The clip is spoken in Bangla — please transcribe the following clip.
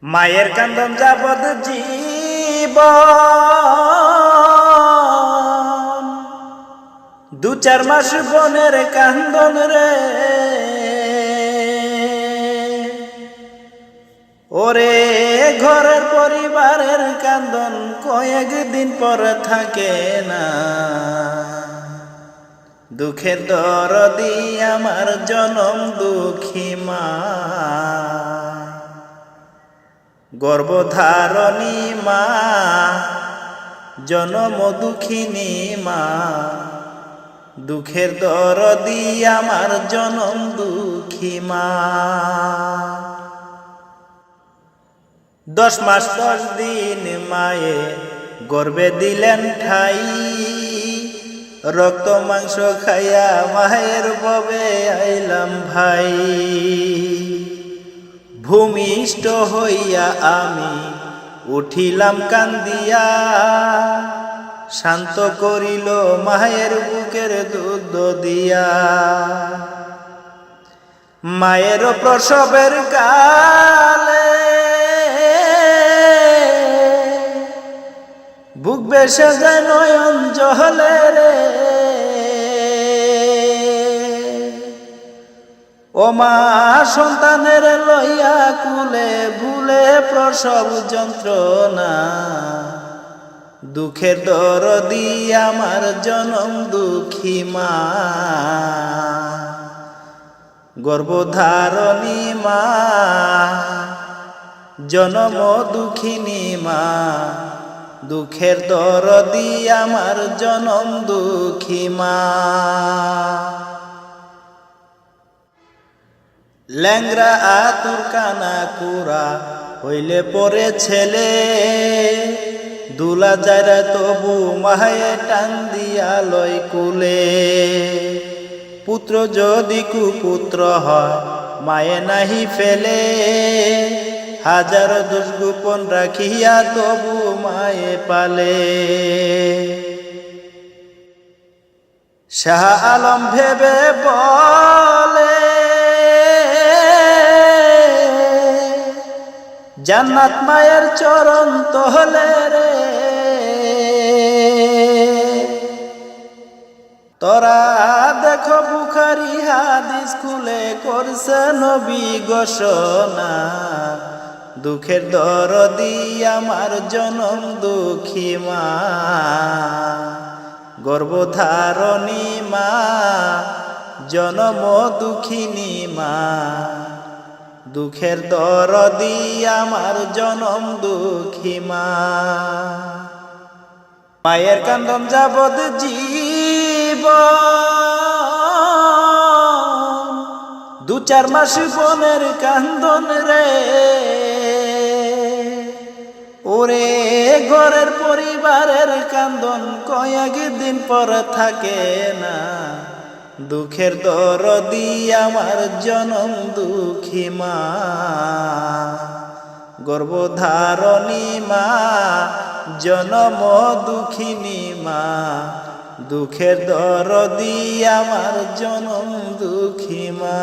মায়ের কান্দন যাবৎ জীবন, 2-4 মাস বোনের কান্দন রে। ওরে ঘরের পরিবারের কান্দন কয়েকদিন পর থাকে না। দুঃখের দরদি আমার জনম দুঃখী মা, গর্ভধারণী মা, জনম দুঃখিনী মা। দুঃখের দরদি আমার জনম দুঃখী মা। 10 মাস 10 দিন মায়ে গর্ভে দিলেন ঠাই, রক্ত মাংস খাইয়া মায়ের ববে আইলাম ভাই। ভূমিষ্ঠ হইয়া আমি উঠিলাম কান্দিয়া, শান্ত করিল মায়ের বুকের দুধ দিয়া। মায়ের প্রসবের কালে বুক বেসে যায় নয়ন জলে রে। ও মা সন্তানের লইয়া কুলে ভুলে প্রসব যন্ত্রণা। দুঃখের দরদি আমার জনম দুঃখী মা, গর্ভধারণী মা, জনম দুঃখিনী মা। দুঃখের দরদি আমার জনম দুঃখী মা। ল্যাংরা আতুর কানা কুড়া হইলে পরে ছেলে, দুলা যারা তবু মায়ে টান দিয়া লয় কুলে। পুত্র যদি কুপুত্র হয় মায়ে নাহি ফেলে, হাজার দোষ গোপন রাখিয়া তবু মায়ে পালে। শাহ আলম ভেবে বলে জান্নাত মায়ের চরণ তহলে রে। তোরা দেখো বুখারী হাদিস খুলে করছে নবী ঘোষণা। দুঃখের দরদি আমার জনম দুঃখী মা, গর্ভধারণী মা, জনম দুঃখিনী মা। দুঃখের দরদি আমার জনম দুঃখী মা। মায়ের কান্দন যাবৎ জীবন, 2-4 মাস বোনের কান্দন রে। ওরে ঘরের পরিবারের কান্দন কয়েকদিন পর থাকে না। দুঃখের দরদি আমার জনম দুঃখী মা, গর্ভধারণী মা, জনম দুঃখিনী মা। দুঃখের দরদি আমার জনম দুঃখী মা।